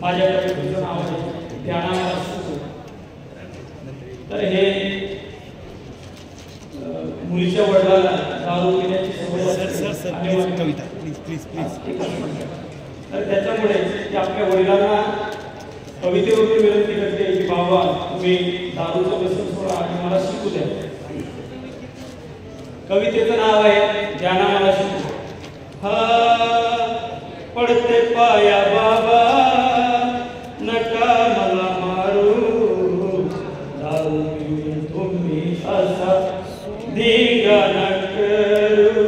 माझ्या कवितेचं नाव आहे ध्यानाला सुख. तर हे मुलीच्या वडिलांना दारू पिण्याची सवय असते कविता प्लीज प्लीज प्लीज. तर त्याच्यामुळे ते आपल्या वडिलांना कवितेवरून विनंती करते की बाबा तुम्ही दारूचं व्यसन सोडा आणि मला शिकू द्या. कवितेचं नाव आहे ध्याना मला शिकू. पडते पाया बाबा नका मला मारू, दारू पिऊन तुम्ही असा धिंगाणा करू,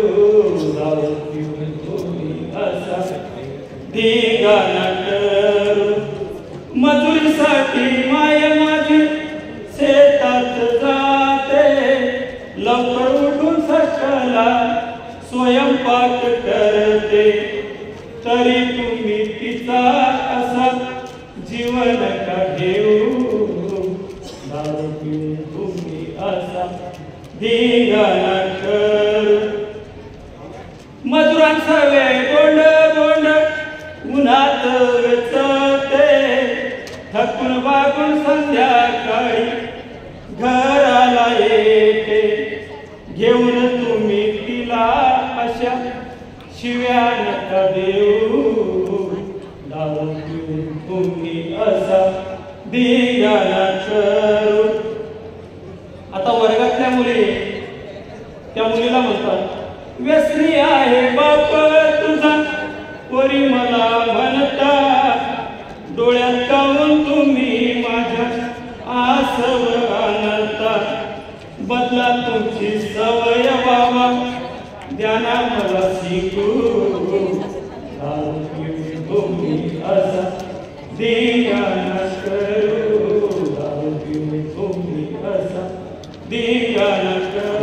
दारू पिऊन तुम्ही असा धिंगाणा करू. मजुरीसाठी माय माझी शेतात जाते, लवकर उठून सकला स्वयंपाक करते, तरी तुम्ही तिचा असा जीवन का घेऊ, दारू पिऊन तुम्ही असा धिंगाणा करू. मजुरांचा वेळ गोंड गोंड उन्हात वेचते, थकून वागून संध्याकाळी घराला येते, घेऊन तुम्ही तिला अशा शिव्या नका देऊ, दारू पिऊन तुम्ही असा धिंगाणा करू. आता वर्गातल्या मुली त्या मुलीला म्हणतात व्यसनी आहे बाप तुझा पोरी मला म्हणता, डोळ्यात काऊन तुम्ही माझ्या आसव आणता, बदला तुमची सवय बाबा ध्याना मला शिकू, दारू पिऊन तुम्ही असा धिंगाणा करू, दारू पिऊन तुम्ही असा धिंगाणा करू.